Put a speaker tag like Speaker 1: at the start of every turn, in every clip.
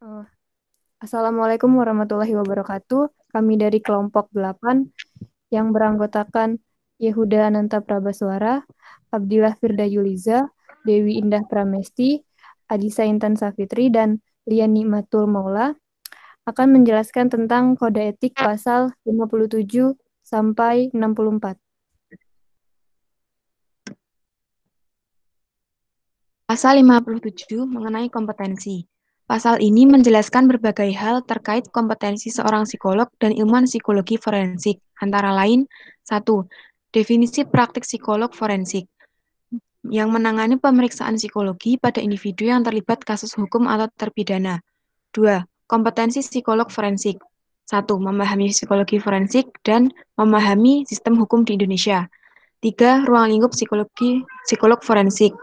Speaker 1: Eh, Assalamualaikum warahmatullahi wabarakatuh. Kami dari kelompok 8 yang beranggotakan Yehuda Ananta Prabaswara, Abdillah Firda Yuliza, Dewi Indah Pramesti, Adisa Intan Safitri, dan Liani Matul Maula akan menjelaskan tentang kode etik pasal 57 sampai 64.
Speaker 2: Pasal 57 mengenai kompetensi. Pasal ini menjelaskan berbagai hal terkait kompetensi seorang psikolog dan ilmuwan psikologi forensik, antara lain: 1. Definisi praktik psikolog forensik yang menangani pemeriksaan psikologi pada individu yang terlibat kasus hukum atau terpidana. 2. Kompetensi psikolog forensik. 1. Memahami psikologi forensik dan memahami sistem hukum di Indonesia. 3. Ruang lingkup psikolog forensik.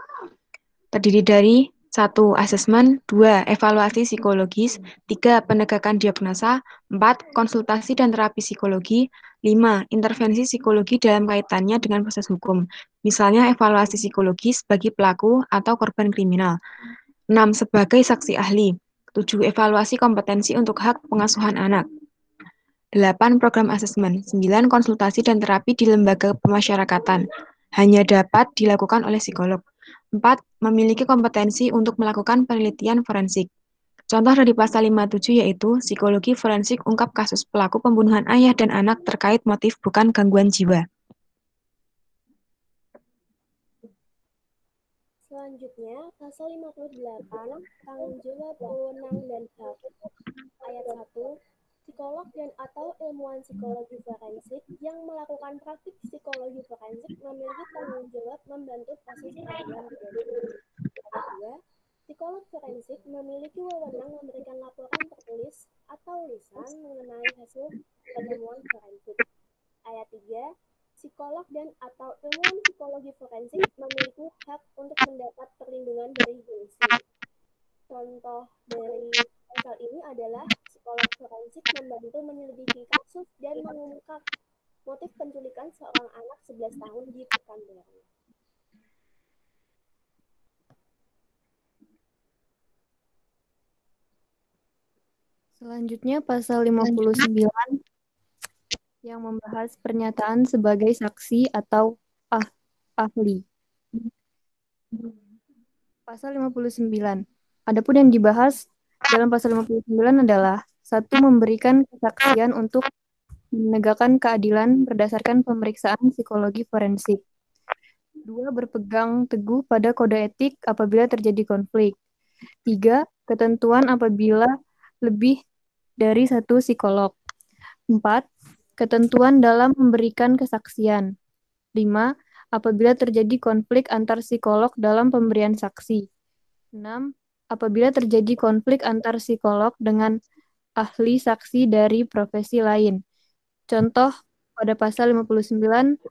Speaker 2: Terdiri dari 1. Asesmen, 2. Evaluasi psikologis, 3. Penegakan diagnosa, 4. Konsultasi dan terapi psikologi, 5. Intervensi psikologi dalam kaitannya dengan proses hukum, misalnya evaluasi psikologis bagi pelaku atau korban kriminal, 6. Sebagai saksi ahli, 7. Evaluasi kompetensi untuk hak pengasuhan anak, 8. Program asesmen, 9. Konsultasi dan terapi di lembaga pemasyarakatan, hanya dapat dilakukan oleh psikolog. 4. Memiliki kompetensi untuk melakukan penelitian forensik. Contoh dari pasal 57 yaitu psikologi forensik ungkap kasus pelaku pembunuhan ayah dan anak terkait motif bukan gangguan jiwa.
Speaker 3: Selanjutnya, pasal 58, tanggung jawab, wewenang, dan hak. Ayat 1, psikolog dan atau ilmuwan psikologi forensik yang melakukan praktik psikologi forensik memiliki tanggung jawab membantu proses peradilan forensik. Ayat 2, psikolog forensik memiliki wewenang memberikan laporan tertulis atau lisan mengenai hasil penemuan forensik. Ayat 3, psikolog dan atau ilmuwan psikologi forensik memiliki hak untuk mendapat perlindungan dari polisi. Contoh dari pasal ini adalah psikolog forensik membantu menyelidiki kasus dan mengungkap motif penculikan seorang anak 11 tahun di Pekanbaru.
Speaker 1: Selanjutnya pasal 59 yang membahas pernyataan sebagai saksi atau ahli. Pasal 59. Adapun yang dibahas dalam pasal 59 adalah 1. Memberikan kesaksian untuk menegakkan keadilan berdasarkan pemeriksaan psikologi forensik. 2. Berpegang teguh pada kode etik apabila terjadi konflik. 3. Ketentuan apabila lebih dari satu psikolog. 4. Ketentuan dalam memberikan kesaksian. 5. Apabila terjadi konflik antar psikolog dalam pemberian saksi. 6. Apabila terjadi konflik antar psikolog dengan ahli saksi dari profesi lain. Contoh pada pasal 59, 1.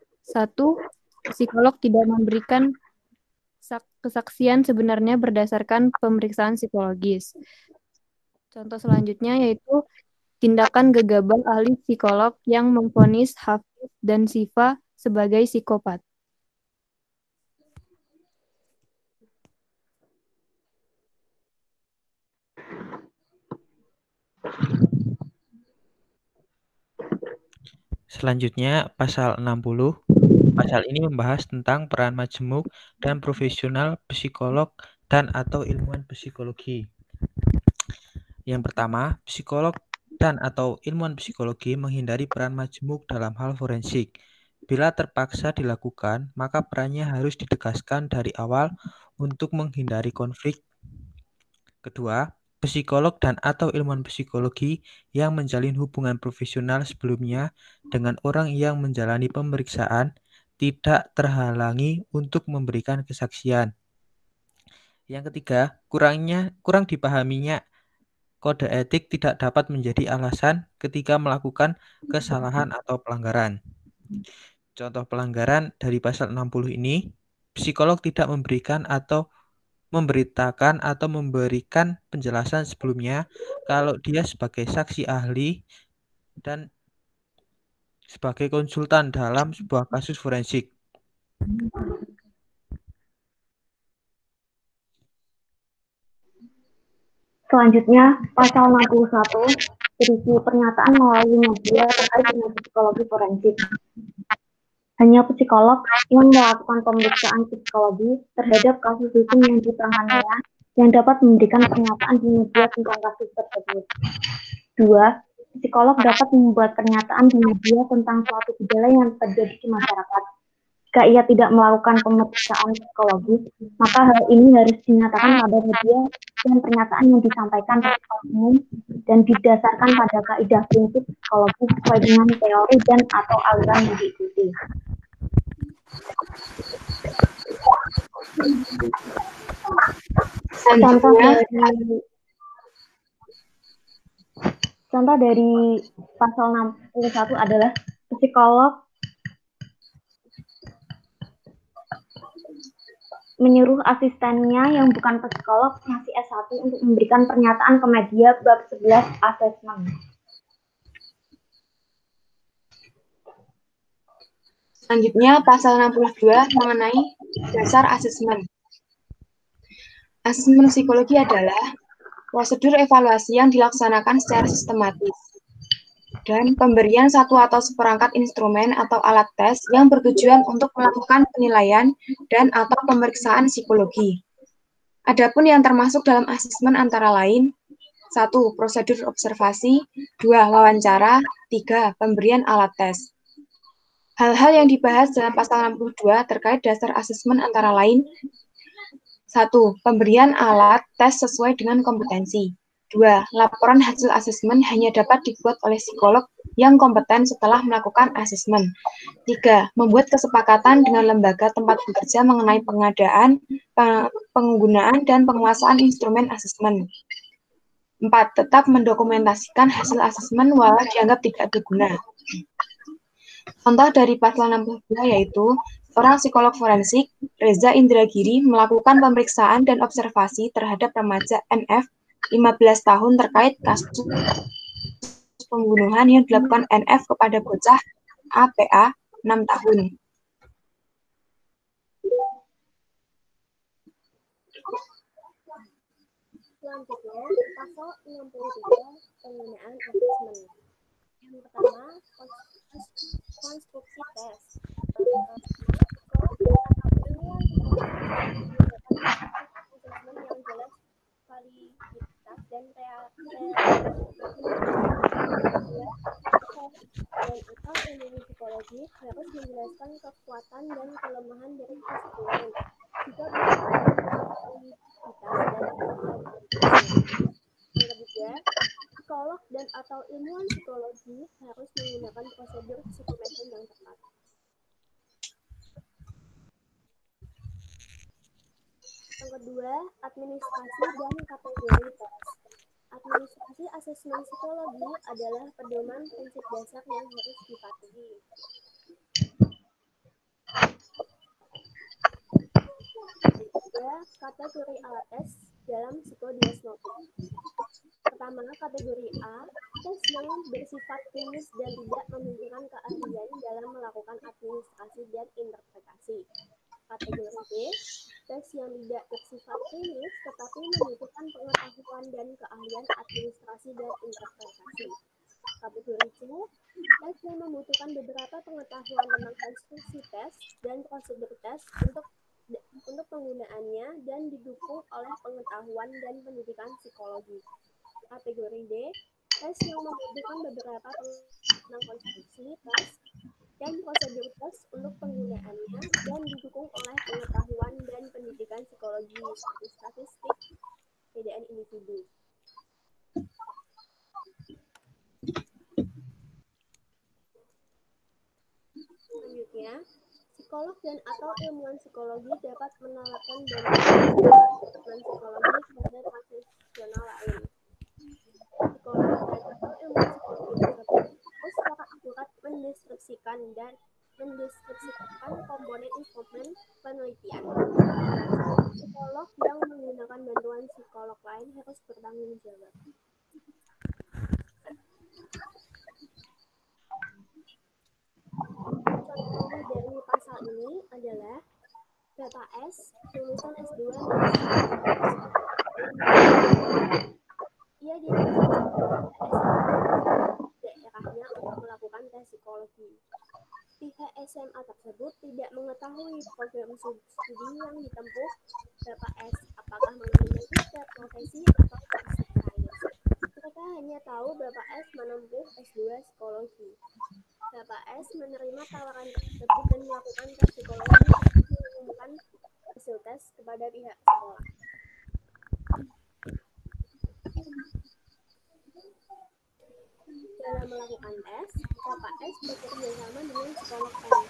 Speaker 1: Psikolog tidak memberikan kesaksian sebenarnya berdasarkan pemeriksaan psikologis. Contoh selanjutnya yaitu tindakan gegabah ahli psikolog yang memvonis Hafiz dan Sifa sebagai psikopat.
Speaker 4: Selanjutnya, pasal 60. Pasal ini membahas tentang peran majemuk dan profesional psikolog dan atau ilmuwan psikologi. Yang pertama, psikolog dan atau ilmuwan psikologi menghindari peran majemuk dalam hal forensik. Bila terpaksa dilakukan, maka perannya harus ditegaskan dari awal untuk menghindari konflik. Kedua, psikolog dan atau ilmuwan psikologi yang menjalin hubungan profesional sebelumnya dengan orang yang menjalani pemeriksaan tidak terhalangi untuk memberikan kesaksian. Yang ketiga, kurang dipahaminya kode etik tidak dapat menjadi alasan ketika melakukan kesalahan atau pelanggaran. Contoh pelanggaran dari pasal 60 ini, psikolog tidak memberikan atau memberitakan atau memberikan penjelasan sebelumnya kalau dia sebagai saksi ahli dan sebagai konsultan dalam sebuah kasus forensik.
Speaker 5: Selanjutnya, pasal 61 berisi pernyataan melalui media terkait dengan psikologi forensik. Hanya psikolog yang melakukan pemeriksaan psikologi terhadap kasus hukum yang ditanganinya yang dapat memberikan pernyataan di media tentang kasus tersebut. 2. Psikolog dapat membuat pernyataan di media tentang suatu gejala yang terjadi di masyarakat. Jika ia tidak melakukan pemeriksaan psikologi, maka hal ini harus dinyatakan pada media dan pernyataan yang disampaikan bersifat umum dan didasarkan pada kaidah prinsip psikologi sesuai dengan teori dan atau aliran yang diikuti. Contoh dari pasal 61 adalah psikolog menyuruh asistennya yang bukan psikolog masih S1 untuk memberikan pernyataan ke media bab 11 asesmen.
Speaker 2: Selanjutnya, pasal 62 mengenai dasar asesmen. Asesmen psikologi adalah prosedur evaluasi yang dilaksanakan secara sistematis dan pemberian satu atau seperangkat instrumen atau alat tes yang bertujuan untuk melakukan penilaian dan atau pemeriksaan psikologi. Adapun yang termasuk dalam asesmen antara lain 1. Prosedur observasi, 2. Wawancara, 3. Pemberian alat tes. Hal-hal yang dibahas dalam pasal 62 terkait dasar asesmen antara lain 1. Pemberian alat tes sesuai dengan kompetensi. 2. Laporan hasil asesmen hanya dapat dibuat oleh psikolog yang kompeten setelah melakukan asesmen. 3. Membuat kesepakatan dengan lembaga tempat bekerja mengenai pengadaan, penggunaan, dan penguasaan instrumen asesmen. 4. Tetap mendokumentasikan hasil asesmen walau dianggap tidak berguna. Contoh dari pasal 62 yaitu seorang psikolog forensik, Reza Indragiri, melakukan pemeriksaan dan observasi terhadap remaja NF 15 tahun terkait kasus pembunuhan yang dilakukan NF kepada bocah APA 6 tahun.
Speaker 3: Selanjutnya, pasal 63 penggunaan asesmen. Yang pertama, konstruksi tes. Asesmen yang jelas validitas dan atau ilmu psikologi harus menjelaskan kekuatan dan kelemahan dari kesimpulan. Jika validitas dan yang ketiga, psikolog dan atau ilmuwan psikologi harus menggunakan prosedur psikometri yang tepat. Yang kedua, administrasi dan kategori tes. Administrasi asesmen psikologi adalah pedoman prinsip dasar yang harus dipatuhi. Ketiga, kategori alat tes dalam psikodiagnostik. Pertama, kategori A, tes yang bersifat klinis dan tidak menunjukkan keahlian dalam melakukan administrasi dan interpretasi. Kategori B, tes yang tidak bersifat klinis tetapi membutuhkan pengetahuan dan keahlian administrasi dan interpretasi. Kategori C, tes yang membutuhkan beberapa pengetahuan tentang konstruksi tes dan prosedur tes untuk penggunaannya dan didukung oleh pengetahuan dan pendidikan psikologi. Kategori D, tes yang membutuhkan beberapa tentang konstruksi tes dan prosedur tes untuk penggunaannya dan didukung oleh pengetahuan dan pendidikan psikologi seperti statistik, perbedaan individu. Selanjutnya, psikolog dan atau ilmuwan psikologi dapat menawarkan bantuan psikologi kepada profesional lain. Psikolog dan atau ilmuwan psikologi tersebut harus secara akurat mendeskripsikan komponen instrumen penelitian. Psikolog yang menggunakan bantuan psikolog lain harus bertanggung jawab. Contoh dari pasal ini adalah Bapak S, lulusan S2 medicine mengetahui program studi yang ditempuh Bapak S, apakah mengambil magister, profesi, atau basic science. Mereka hanya tahu Bapak S menempuh S2 psikologi. Bapak S menerima tawaran tersebut dan melakukan tes psikologi serta mengumumkan hasil tes kepada pihak sekolah. Dalam melakukan tes, Bapak S bekerja sama dengan psikolog M.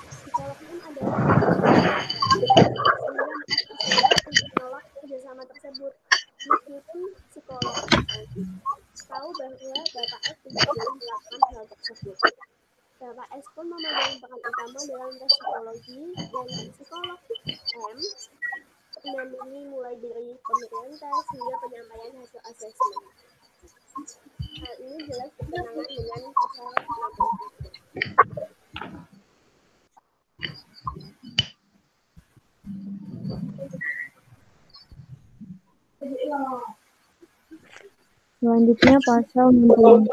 Speaker 3: Psikolog M adalah pihak sehingga mereka sepakat untuk menolak kerjasama tersebut. Meskipun psikolog M tahu bahwa Bapak S tidak boleh melakukan hal tersebut. Bapak S pun memegang peran utama dalam tes psikologi dan psikolog M mendampingi mulai dari pemberian tes hingga penyampaian hasil asesmen. Hal ini jelas bertentangan dengan pasal 67.
Speaker 1: Selanjutnya pasal 64,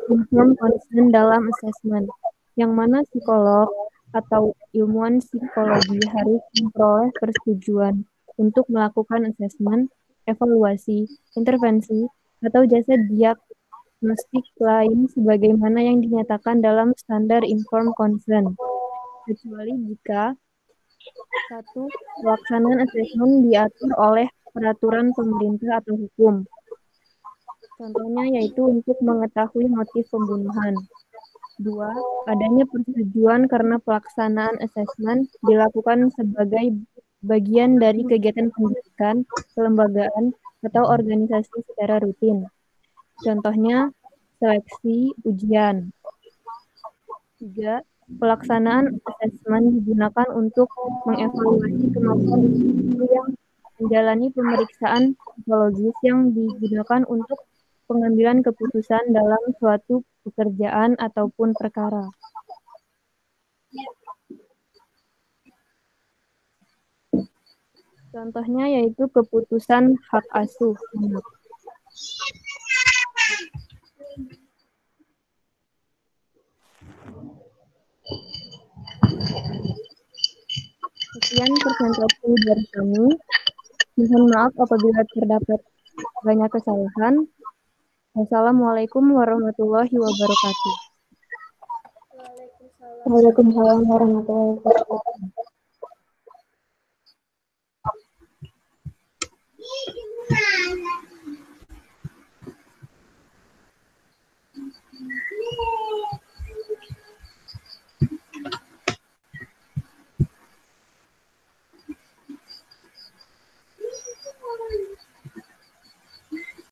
Speaker 1: informed consent dalam assessment, yang mana psikolog atau ilmuwan psikologi harus memperoleh persetujuan untuk melakukan assessment, evaluasi, intervensi, atau jasa diagnostik lain sebagaimana yang dinyatakan dalam standar informed consent, kecuali jika 1. Pelaksanaan assessment diatur oleh peraturan pemerintah atau hukum. Contohnya yaitu untuk mengetahui motif pembunuhan. 2. Adanya persetujuan karena pelaksanaan asesmen dilakukan sebagai bagian dari kegiatan pendidikan, kelembagaan, atau organisasi secara rutin. Contohnya, seleksi ujian. 3. Pelaksanaan asesmen digunakan untuk mengevaluasi kemampuan individu yang menjalani pemeriksaan psikologis yang digunakan untuk pengambilan keputusan dalam suatu pekerjaan ataupun perkara. Contohnya yaitu keputusan hak asuh anak. Sekian presentasi dari kami. Mohon maaf apabila terdapat banyak kesalahan. Wassalamualaikum warahmatullahi wabarakatuh.
Speaker 5: Waalaikumsalam warahmatullahi wabarakatuh.